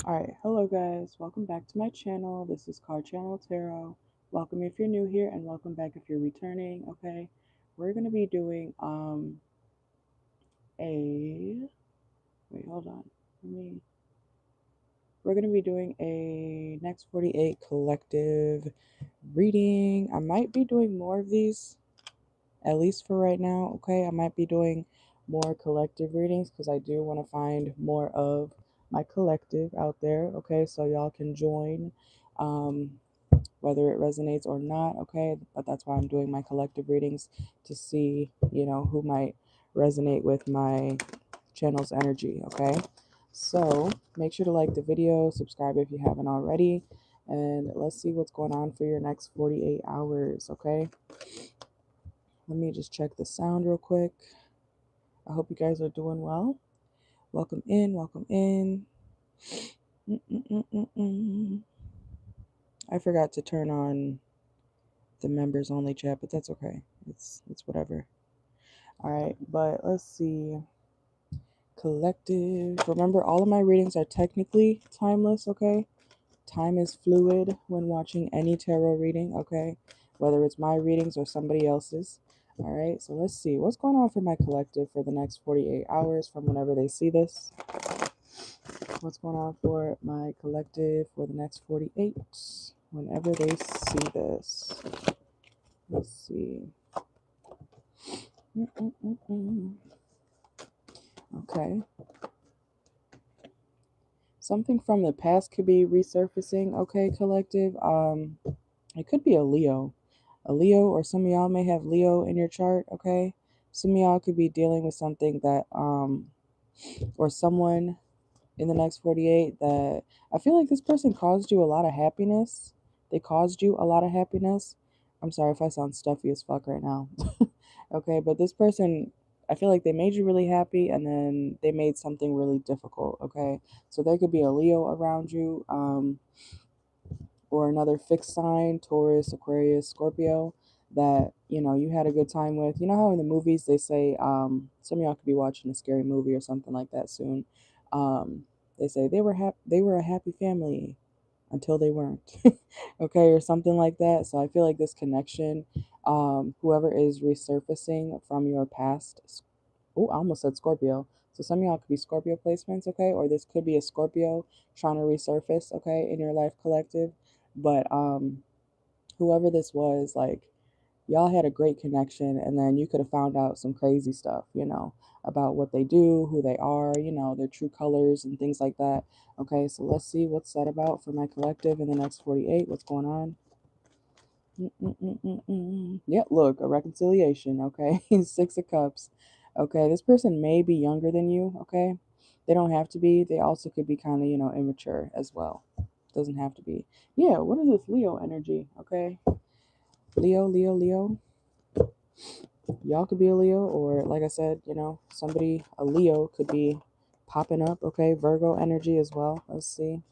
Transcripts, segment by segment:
Alright, hello guys, welcome back to my channel. This is CarChanneledTarot. Welcome if you're new here and welcome back if you're returning, okay? We're going to be doing hold on. We're going to be doing a next 48 collective reading. I might be doing more of these, at least for right now, okay? I might be doing more collective readings because I do want to find more of my collective out there, okay? So y'all can join whether it resonates or not, okay? But that's why I'm doing my collective readings, to see, who might resonate with my channel's energy, okay? So make sure to like the video, subscribe if you haven't already, and let's see what's going on for your next 48 hours, okay? Let me just check the sound real quick. I hope you guys are doing well. Welcome in, welcome in. I forgot to turn on the members only chat, but that's okay. It's whatever. All right, but let's see. Collective. Remember, all of my readings are technically timeless, okay? Time is fluid when watching any tarot reading, okay? Whether it's my readings or somebody else's. All right, so let's see what's going on for my collective for the next 48 hours from whenever they see this. What's going on for my collective for the next 48 whenever they see this. Let's see. Okay. Something from the past could be resurfacing, okay, collective. It could be a Leo. A Leo, or some of y'all may have Leo in your chart, okay? Some of y'all could be dealing with something that, or someone in the next 48 that I feel like this person caused you a lot of happiness. They caused you a lot of happiness. I'm sorry if I sound stuffy as fuck right now. Okay, but this person, I feel like they made you really happy and then they made something really difficult, okay? So there could be a Leo around you, or another fixed sign, Taurus, Aquarius, Scorpio, that, you had a good time with. You know how in the movies they say, some of y'all could be watching a scary movie or something like that soon. They say they were a happy family until they weren't. Okay, or something like that. So I feel like this connection, whoever is resurfacing from your past, oh, I almost said Scorpio. So some of y'all could be Scorpio placements, okay? Or this could be a Scorpio trying to resurface, okay, in your life collective. But whoever this was, like, y'all had a great connection, and then you could have found out some crazy stuff, about what they do, who they are, their true colors and things like that. Okay, so let's see what's said about for my collective in the next 48. What's going on? Yeah, look, a reconciliation, okay? 6 of Cups. Okay, this person may be younger than you, okay? They don't have to be. They also could be kind of, immature as well. Doesn't have to be. Yeah, what is this Leo energy, okay? Leo, Leo, Leo. Y'all could be a Leo, or like I said, a Leo could be popping up, okay? Virgo energy as well. Let's see.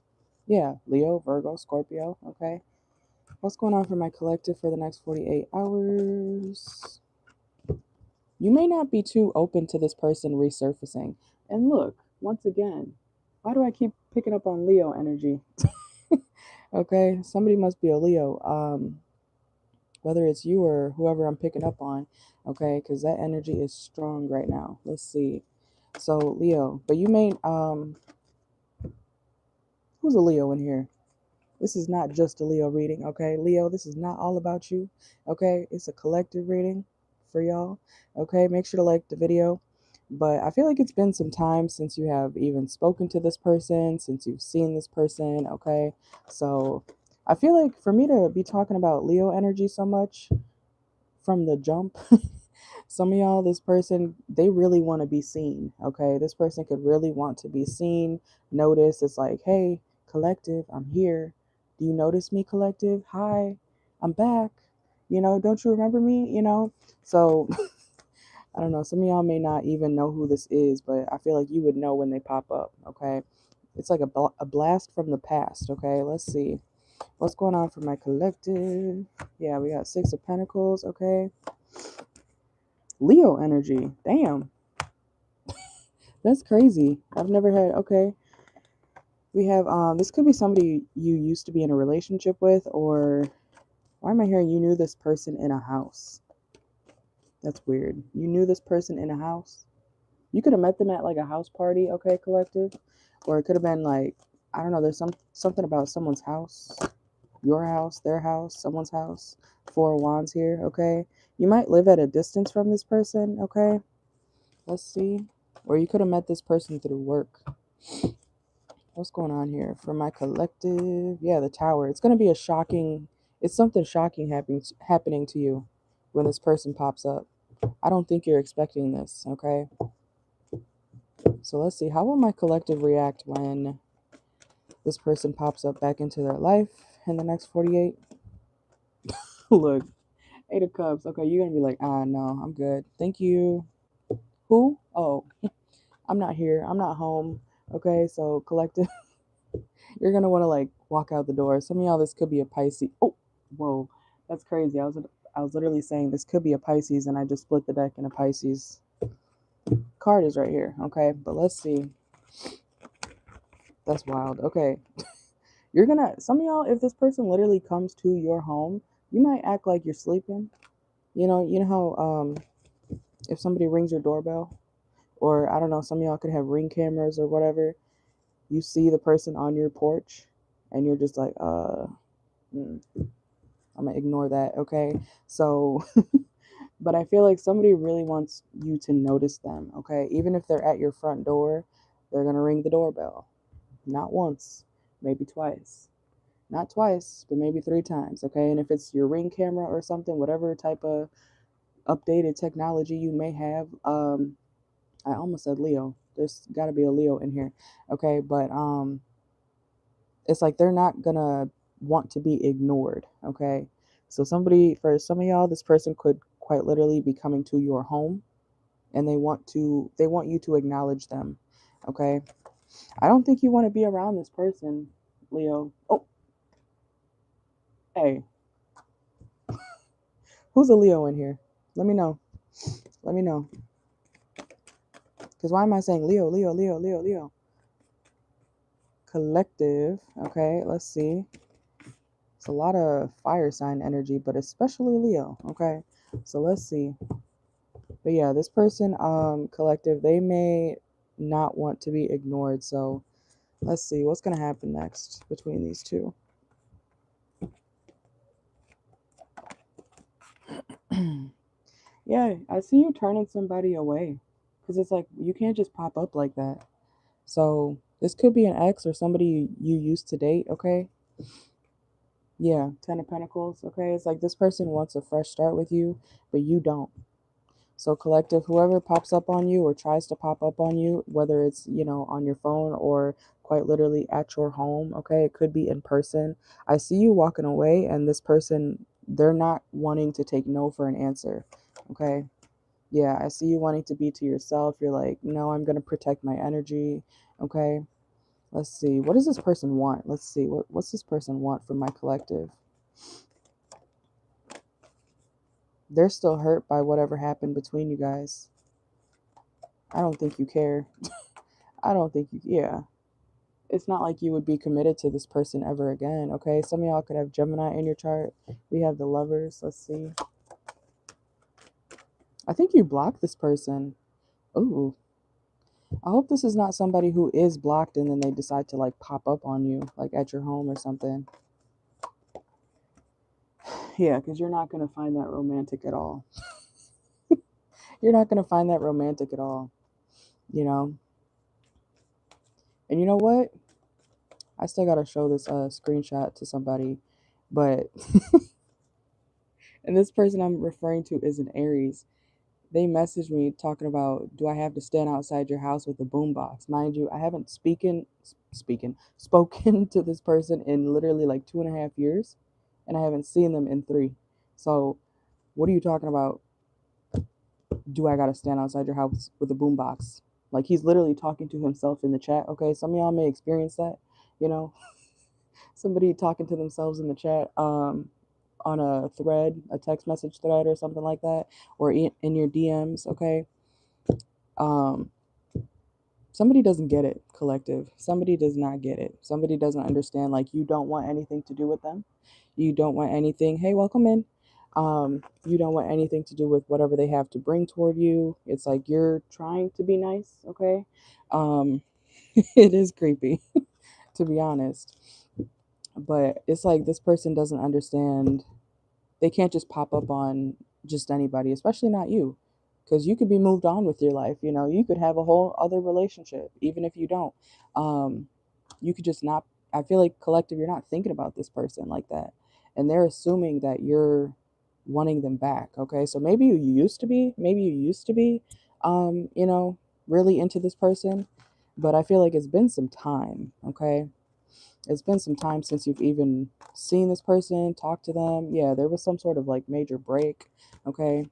Yeah, Leo, Virgo, Scorpio, okay? What's going on for my collective for the next 48 hours? You may not be too open to this person resurfacing. And look, once again, why do I keep picking up on Leo energy? Okay, somebody must be a Leo. Whether it's you or whoever I'm picking up on, okay, because that energy is strong right now. Let's see. So Leo, but you may who's a Leo in here? This is not just a Leo reading, okay? Leo, this is not all about you, okay? It's a collective reading for y'all, okay? Make sure to like the video. But I feel like it's been some time since you have even spoken to this person, since you've seen this person, okay? So I feel like for me to be talking about Leo energy so much from the jump, some of y'all, this person, they really want to be seen, okay? This person could really want to be seen, noticed. It's like, hey, collective, I'm here. Do you notice me, collective? Hi, I'm back. Don't you remember me? So I don't know. Some of y'all may not even know who this is, but I feel like you would know when they pop up, okay? It's like a blast from the past, okay? Let's see. What's going on for my collective? Yeah, we got 6 of Pentacles, okay? Leo energy. Damn. That's crazy. I've never had, okay. We have, this could be somebody you used to be in a relationship with, or why am I hearing you knew this person in a house? That's weird. You knew this person in a house? You could have met them at like a house party, okay, collective? Or it could have been like, I don't know, there's something about someone's house, your house, their house, someone's house. Four of Wands here, okay? You might live at a distance from this person, okay? Let's see. Or you could have met this person through work. What's going on here for my collective? Yeah, the Tower. It's going to be it's something shocking happening to you when this person pops up. I don't think you're expecting this, okay? So let's see. How will my collective react when this person pops up back into their life in the next 48? Look, 8 of Cups. Okay, you're going to be like, no, I'm good. Thank you. Who? Oh, I'm not here. I'm not home. Okay, so collective, you're going to want to like walk out the door. Some of y'all, this could be a Pisces. Oh, whoa, that's crazy. I was literally saying this could be a Pisces, and I just split the deck in a Pisces. Card is right here, okay? But let's see. That's wild. Okay. Some of y'all, if this person literally comes to your home, you might act like you're sleeping. You know how if somebody rings your doorbell, or I don't know, some of y'all could have ring cameras or whatever. You see the person on your porch, and you're just like, I'm gonna ignore that, okay? So, but I feel like somebody really wants you to notice them, okay? Even if they're at your front door, they're gonna ring the doorbell. Not once, maybe twice. Not twice, but maybe 3 times, okay? And if it's your ring camera or something, whatever type of updated technology you may have, I almost said Leo. There's got to be a Leo in here, okay? But it's like they're not gonna want to be ignored, okay? So for some of y'all, this person could quite literally be coming to your home, and they want you to acknowledge them, okay? I don't think you want to be around this person, Leo. Oh, hey, who's a Leo in here? Let me know. Let me know. Because why am I saying Leo, Leo, Leo, Leo, Leo? Collective. Okay, let's see. It's a lot of fire sign energy, but especially Leo. Okay, so let's see. But yeah, this person, collective, they may not want to be ignored. So let's see what's going to happen next between these two. Yeah, I see you turning somebody away. Because it's like, you can't just pop up like that. So this could be an ex or somebody you used to date, okay? Yeah, 10 of Pentacles, okay? It's like this person wants a fresh start with you, but you don't. So collective, whoever pops up on you or tries to pop up on you, whether it's, on your phone or quite literally at your home, okay? It could be in person. I see you walking away, and this person, they're not wanting to take no for an answer, okay? Yeah, I see you wanting to be to yourself. You're like, no, I'm going to protect my energy, okay? Let's see. What does this person want? Let's see. What's this person want from my collective? They're still hurt by whatever happened between you guys. I don't think you care. I don't think yeah. It's not like you would be committed to this person ever again, okay? Some of y'all could have Gemini in your chart. We have the Lovers. Let's see. I think you blocked this person. Ooh. I hope this is not somebody who is blocked and then they decide to like pop up on you, like at your home or something. Yeah, because you're not going to find that romantic at all. You're not going to find that romantic at all, you know? And you know what? I still got to show this screenshot to somebody, but, and this person I'm referring to is an Aries. They messaged me talking about, do I have to stand outside your house with a boombox? Mind you, I haven't spoken to this person in literally like 2.5 years, and I haven't seen them in 3. So what are you talking about? Do I gotta stand outside your house with a boombox? Like, he's literally talking to himself in the chat. Okay, some of y'all may experience that, you know, somebody talking to themselves in the chat, on a thread, a text message thread or something like that, or in your DMs. Okay, um, somebody doesn't get it, collective. Somebody does not get it. Somebody doesn't understand, like, you don't want anything to do with them. You don't want anything. Hey, welcome in. You don't want anything to do with whatever they have to bring toward you. It's like you're trying to be nice, okay? Um, it is creepy, to be honest. But it's like this person doesn't understand. They can't just pop up on just anybody, especially not you, because you could be moved on with your life. You could have a whole other relationship, even if you don't. Um, you could just not. I feel like, collective, you're not thinking about this person like that, and they're assuming that you're wanting them back. Okay, so maybe you used to be, um, you know, really into this person, but I feel like it's been some time. Okay, it's been some time since you've even seen this person, talked to them. Yeah, there was some sort of like major break. Okay,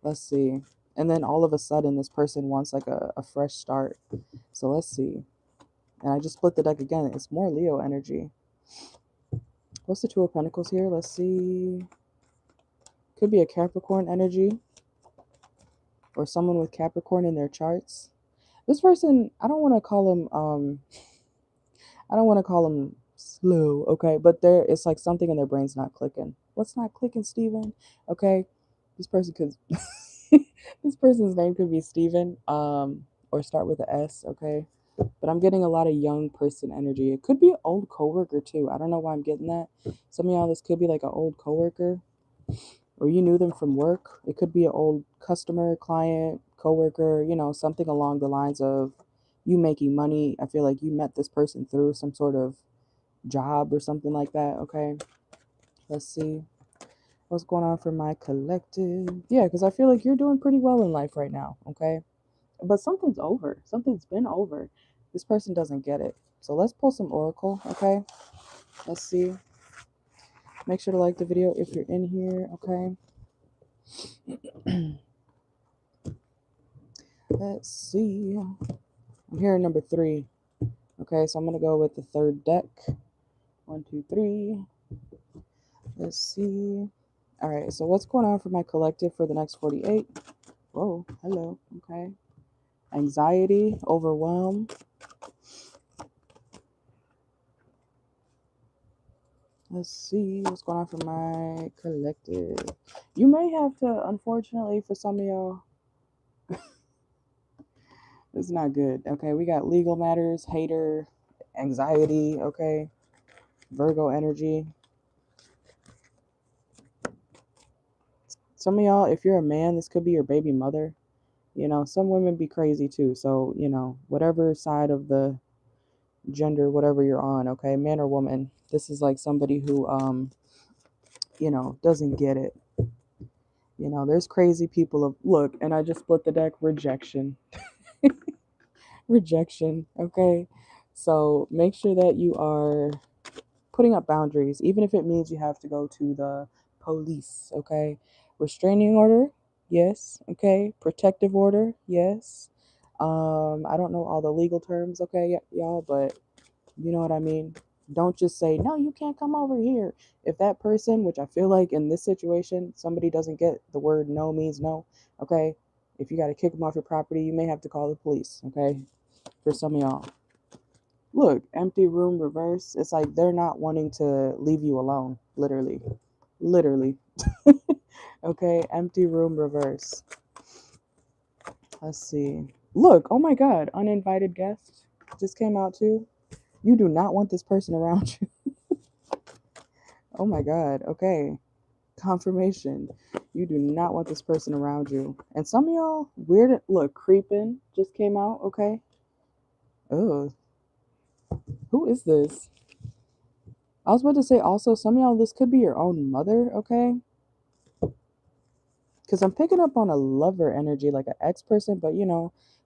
let's see. And then all of a sudden, this person wants like a fresh start. So let's see. And I just split the deck again. It's more Leo energy. What's the Two of Pentacles here? Let's see. Could be a Capricorn energy or someone with Capricorn in their charts. This person, I don't want to call them slow, okay? But it's like something in their brain's not clicking. What's not clicking, Steven? Okay, this person could, this person's name could be Steven, or start with a S, okay? But I'm getting a lot of young person energy. It could be an old coworker too. I don't know why I'm getting that. Some of y'all, this could be like an old coworker, or you knew them from work. It could be an old customer, client, coworker, something along the lines of you making money. I feel like you met this person through some sort of job or something like that. Okay, let's see what's going on for my collective. Yeah, because I feel like you're doing pretty well in life right now. Okay, but something's over. Something's been over. This person doesn't get it. So let's pull some oracle. Okay, let's see. Make sure to like the video if you're in here. Okay. Let's see. I'm hearing number 3. Okay, so I'm going to go with the third deck. 1, 2, 3. Let's see. All right, so what's going on for my collective for the next 48? Whoa, hello. Okay. Anxiety, overwhelm. Let's see what's going on for my collective. You may have to, unfortunately, for some of y'all, it's not good. Okay, we got legal matters, hater, anxiety. Okay, Virgo energy. Some of y'all, if you're a man, this could be your baby mother. Some women be crazy too. So, whatever side of the gender, whatever you're on, okay, man or woman, this is like somebody who, doesn't get it. There's crazy people look, and I just split the deck, rejection. Rejection, okay? So make sure that you are putting up boundaries, even if it means you have to go to the police, okay? Restraining order, yes, okay? Protective order, yes. I don't know all the legal terms, okay, y'all, but you know what I mean? Don't just say, no, you can't come over here. If that person, which I feel like in this situation, somebody doesn't get the word no means no, okay? If you got to kick them off your property, you may have to call the police, okay? For some of y'all. Look, empty room reverse. It's like they're not wanting to leave you alone, literally. Literally. Okay, empty room reverse. Let's see. Look, oh my God, uninvited guest just came out too. You do not want this person around you. Oh my God, okay. Confirmation. You do not want this person around you. And some of y'all, weird, look, creeping just came out, okay? Oh, who is this? I was about to say also, some of y'all, this could be your own mother, okay? Because I'm picking up on a lover energy, like an ex person, but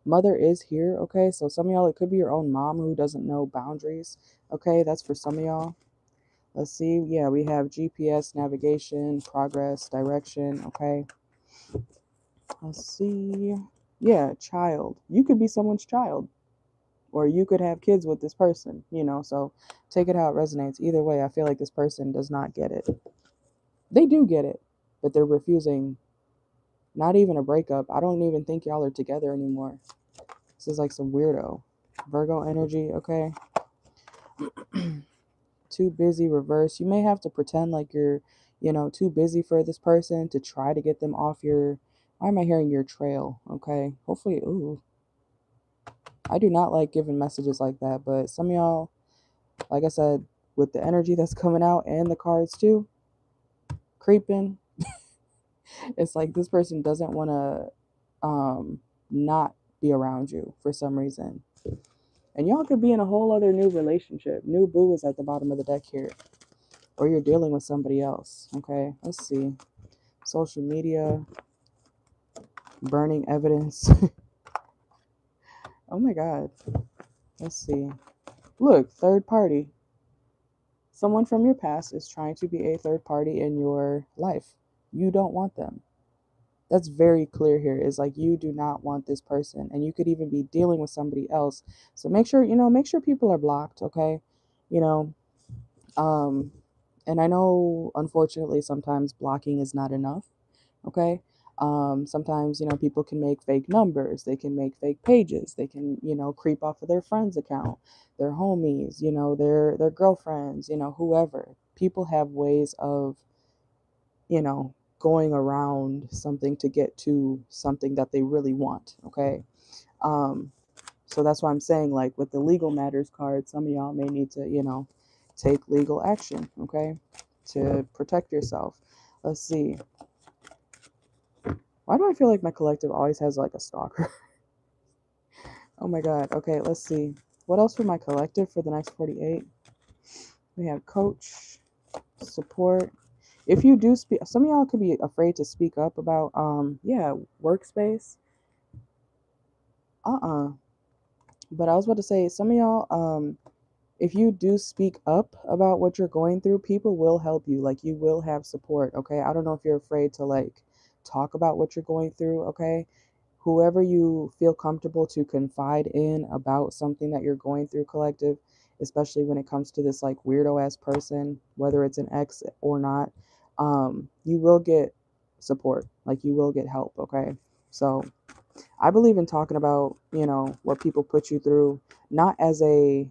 mother is here, okay? So some of y'all, it could be your own mom who doesn't know boundaries, okay? That's for some of y'all. Let's see. Yeah, we have GPS, navigation, progress, direction, okay? Let's see. Yeah, child. You could be someone's child, or you could have kids with this person, so take it how it resonates. Either way, I feel like this person does not get it. They do get it, but they're refusing. Not even a breakup. I don't even think y'all are together anymore. This is like some weirdo. Virgo energy, okay? Too busy, reverse. You may have to pretend like you're, too busy for this person to try to get them off your, why am I hearing your trail, okay? Hopefully, ooh. I do not like giving messages like that, but some of y'all, like I said, with the energy that's coming out and the cards too, creeping, it's like this person doesn't want to not be around you for some reason. And y'all could be in a whole other new relationship. New boo is at the bottom of the deck here. Or you're dealing with somebody else. Okay, let's see. Social media. Burning evidence. Oh my God. Let's see. Look, third party. Someone from your past is trying to be a third party in your life. You don't want them. That's very clear here. Is like you do not want this person, and you could even be dealing with somebody else. So make sure people are blocked, okay? You know, and I know unfortunately sometimes blocking is not enough, okay? Sometimes people can make fake numbers, they can make fake pages, they can creep off of their friend's account, their homies, their girlfriends, whoever. People have ways of going around something to get to something that they really want, okay? So that's why I'm saying, like, with the legal matters card, some of y'all may need to take legal action, okay, to protect yourself. Let's see. Why do I feel like my collective always has like a stalker? Oh my God. Okay, let's see. What else for my collective for the next 48? We have coach, support. If you do speak, some of y'all could be afraid to speak up about workspace. But I was about to say, some of y'all, if you do speak up about what you're going through, people will help you. Like, you will have support, okay? I don't know if you're afraid to like talk about what you're going through, okay? Whoever you feel comfortable to confide in about something that you're going through, collective, especially when it comes to this like weirdo ass person, whether it's an ex or not, you will get support. Like, you will get help, okay? So I believe in talking about, what people put you through, not as a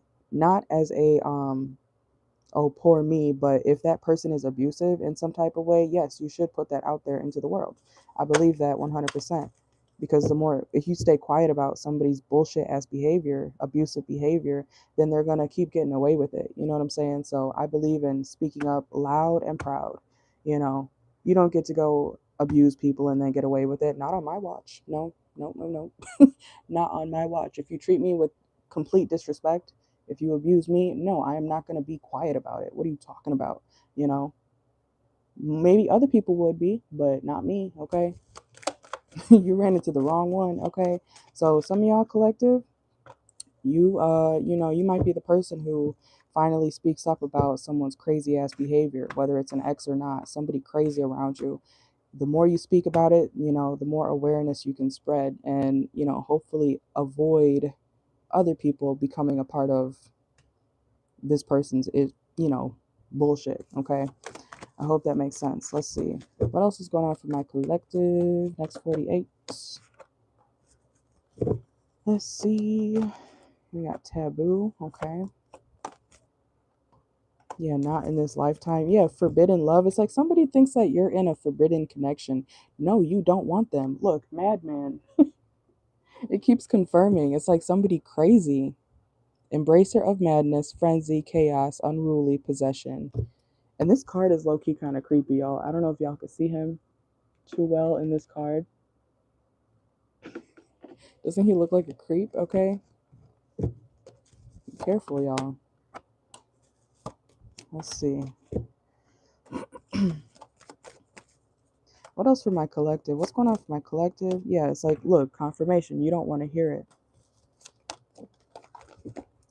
oh, poor me, but if that person is abusive in some type of way, yes, you should put that out there into the world. I believe that 100%. Because the more, if you stay quiet about somebody's bullshit ass behavior, abusive behavior, then they're going to keep getting away with it. You know what I'm saying? So I believe in speaking up loud and proud. You don't get to go abuse people and then get away with it. Not on my watch. No, no, no, no. Not on my watch. If you treat me with complete disrespect, if you abuse me, no, I am not going to be quiet about it. What are you talking about? You know, maybe other people would be, but not me, okay? You ran into the wrong one, okay? So some of y'all collective, you might be the person who finally speaks up about someone's crazy ass behavior, whether it's an ex or not, somebody crazy around you. The more you speak about it, the more awareness you can spread, and hopefully avoid other people becoming a part of this person's bullshit, okay? I hope that makes sense. Let's see. What else is going on for my collective? Next 48. Let's see. We got taboo, okay. Yeah, not in this lifetime. Yeah, forbidden love. It's like somebody thinks that you're in a forbidden connection. No, you don't want them. Look, madman. It keeps confirming. It's like somebody crazy. Embracer of madness, frenzy, chaos, unruly, possession. And this card is low-key kind of creepy, y'all. I don't know if y'all can see him too well in this card. Doesn't he look like a creep? Okay. Be careful, y'all. Let's see. What else for my collective? What's going on for my collective? Yeah, it's like, look, confirmation. You don't want to hear it.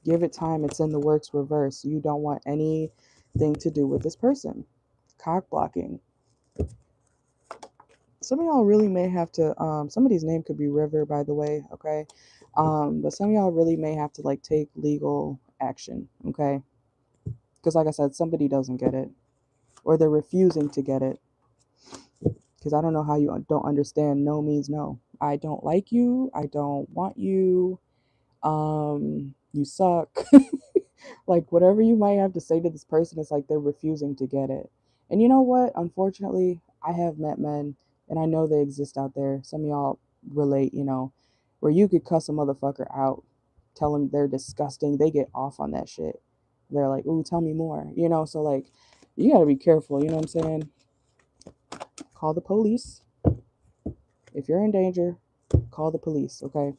Give it time. It's in the works reverse. You don't want anything to do with this person. Cock blocking. Some of y'all really may have to, somebody's name could be River, by the way, okay? But some of y'all really may have to like take legal action, okay? Because like I said, somebody doesn't get it, or they're refusing to get it. Because I don't know how you don't understand no means no. I don't like you. I don't want you. You suck. Like whatever you might have to say to this person, it's like they're refusing to get it. And you know what? Unfortunately, I have met men, and I know they exist out there. Some of y'all relate, where you could cuss a motherfucker out, tell them they're disgusting. They get off on that shit. They're like, ooh, tell me more. So like, you gotta be careful. You know what I'm saying? Call the police. If you're in danger, call the police, okay?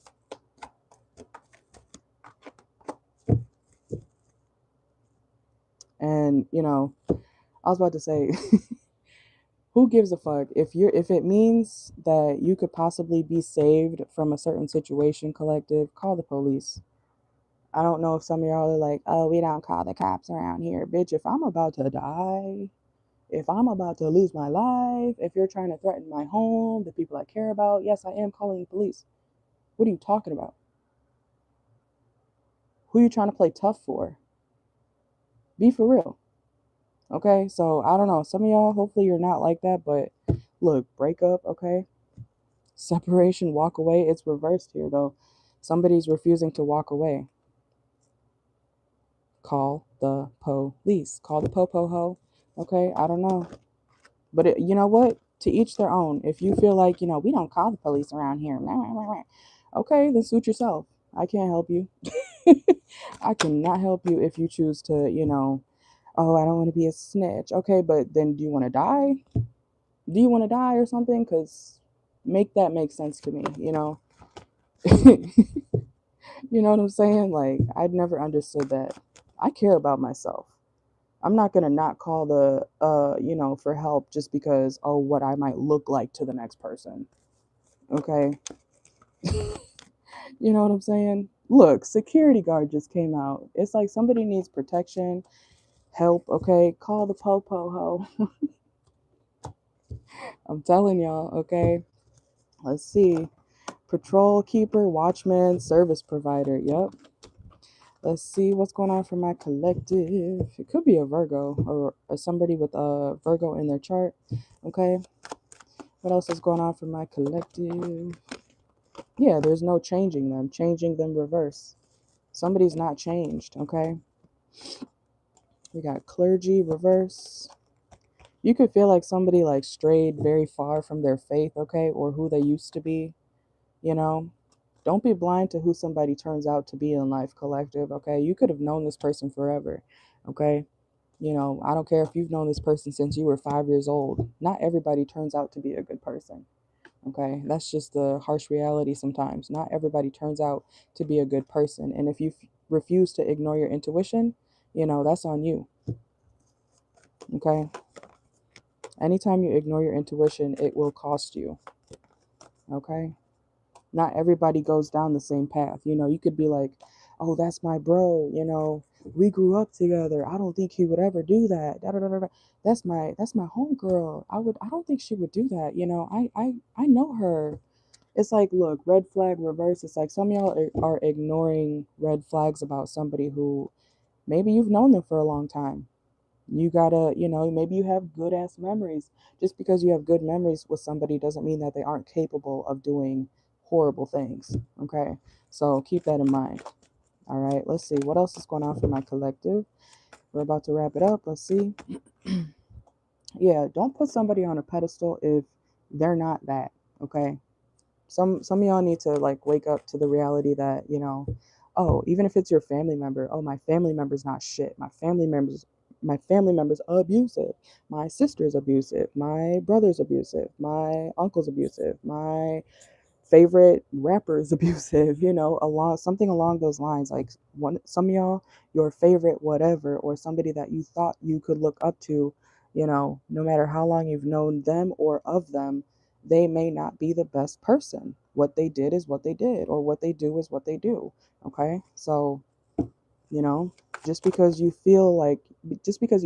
And, I was about to say, who gives a fuck if it means that you could possibly be saved from a certain situation, collective, call the police. I don't know if some of y'all are like, oh, we don't call the cops around here. Bitch, if I'm about to die, if I'm about to lose my life, if you're trying to threaten my home, the people I care about, yes, I am calling the police. What are you talking about? Who are you trying to play tough for? Be for real. Okay, so I don't know. Some of y'all, hopefully you're not like that, but look, break up, okay? Separation, walk away. It's reversed here, though. Somebody's refusing to walk away. Call the police. Call the po-po-ho. Okay, I don't know. But you know what? To each their own. If you feel like, we don't call the police around here. Okay, then suit yourself. I can't help you. I cannot help you if you choose to, oh, I don't want to be a snitch. Okay, but then do you want to die? Do you want to die or something? Because make that make sense to me, You know what I'm saying? Like, I'd never understood that. I care about myself. I'm not going to not call the, for help just because, oh, what I might look like to the next person. Okay? You know what I'm saying? Look, security guard just came out. It's like somebody needs protection, help, okay? Call the po-po-ho. I'm telling y'all, okay? Let's see. Patrol keeper, watchman, service provider. Yep. Let's see what's going on for my collective. It could be a Virgo or somebody with a Virgo in their chart. Okay. What else is going on for my collective? Yeah, there's no changing them. Changing them reverse. Somebody's not changed. Okay. We got clergy reverse. You could feel like somebody like strayed very far from their faith. Okay. Or who they used to be. Don't be blind to who somebody turns out to be in life, collective, okay? You could have known this person forever, okay? I don't care if you've known this person since you were 5 years old. Not everybody turns out to be a good person, okay? That's just the harsh reality sometimes. Not everybody turns out to be a good person. And if you refuse to ignore your intuition, that's on you, okay? Anytime you ignore your intuition, it will cost you, okay? Not everybody goes down the same path. You could be like, oh, that's my bro, we grew up together. I don't think he would ever do that. Da, da, da, da. That's my homegirl. I don't think she would do that. I know her. It's like, look, red flag reverse. It's like some of y'all are ignoring red flags about somebody who maybe you've known them for a long time. You gotta, maybe you have good ass memories. Just because you have good memories with somebody doesn't mean that they aren't capable of doing horrible things. Okay, so keep that in mind. All right, let's see what else is going on for my collective. We're about to wrap it up. Let's see. Yeah, don't put somebody on a pedestal if they're not that. Okay, some of y'all need to like wake up to the reality that oh, even if it's your family member, oh, my family member's not shit. My family member's abusive. My sister's abusive. My brother's abusive. My uncle's abusive. My favorite rapper is abusive. Something along those lines. Like some of y'all, your favorite whatever, or somebody that you thought you could look up to, no matter how long you've known them or of them, they may not be the best person. What they did is what they did, or what they do is what they do. Okay, so you know just because you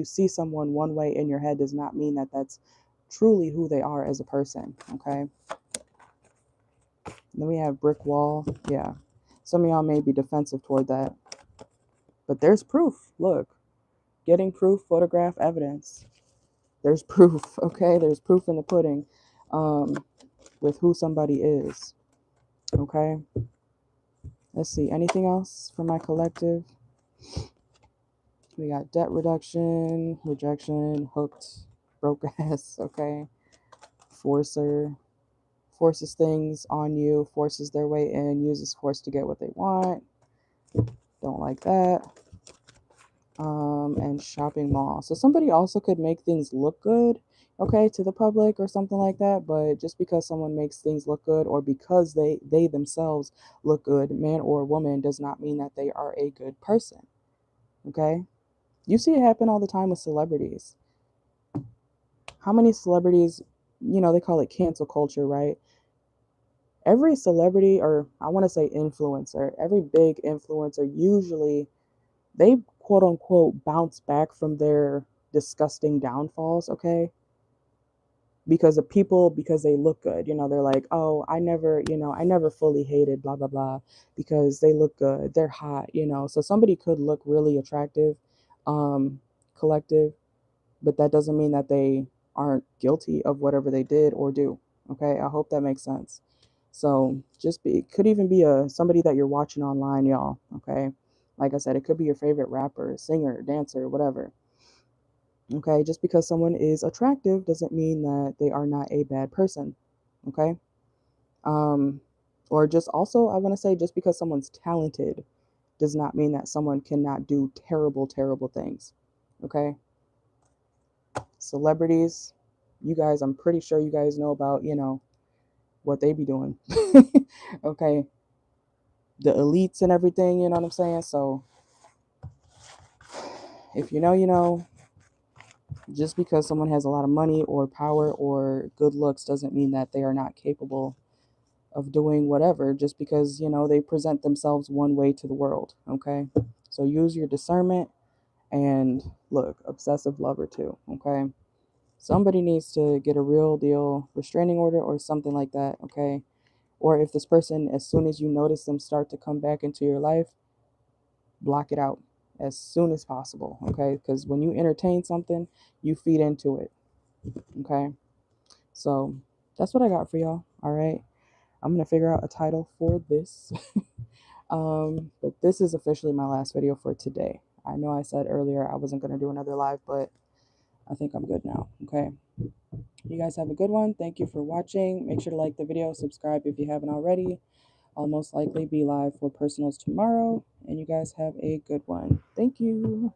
see someone one way in your head does not mean that that's truly who they are as a person. Okay, then we have brick wall. Yeah, some of y'all may be defensive toward that, but there's proof. Look, getting proof, photograph, evidence. There's proof. Okay, there's proof in the pudding with who somebody is. Okay, Let's see, anything else for my collective? We got debt reduction, rejection, hooked, broke ass, okay? Forcer, forces things on you, forces their way in, uses force to get what they want. Don't like that. And shopping mall. So somebody also could make things look good, okay, to the public or something like that. But just because someone makes things look good, or because they themselves look good, man or woman, does not mean that they are a good person. Okay, you see it happen all the time with celebrities. How many celebrities, they call it cancel culture, right? Every celebrity, or I want to say influencer, every big influencer, usually they quote unquote bounce back from their disgusting downfalls, okay? Because of people, because they look good. They're like, oh, I never fully hated blah, blah, blah, because they look good. They're hot, So somebody could look really attractive, collective, but that doesn't mean that they aren't guilty of whatever they did or do. Okay, I hope that makes sense. So it could even be somebody that you're watching online, y'all. Okay, like I said, it could be your favorite rapper, singer, dancer, whatever. Okay, just because someone is attractive doesn't mean that they are not a bad person. Okay, um, or just also, I want to say, just because someone's talented does not mean that someone cannot do terrible, terrible things. Okay, celebrities, you guys, I'm pretty sure you guys know about, what they be doing. Okay, the elites and everything, you know what I'm saying? So if you know, you know. Just because someone has a lot of money or power or good looks doesn't mean that they are not capable of doing whatever, just because, they present themselves one way to the world. Okay, so use your discernment. And look, obsessive lover too. Okay, somebody needs to get a real deal restraining order or something like that. Okay, or if this person, as soon as you notice them start to come back into your life, block it out as soon as possible. Okay, because when you entertain something, you feed into it. Okay, so that's what I got for y'all. All right, I'm gonna figure out a title for this. But this is officially my last video for today. I know I said earlier I wasn't gonna do another live, but I think I'm good now. Okay, you guys have a good one. Thank you for watching. Make sure to like the video, subscribe if you haven't already. I'll most likely be live for personals tomorrow, and you guys have a good one. Thank you.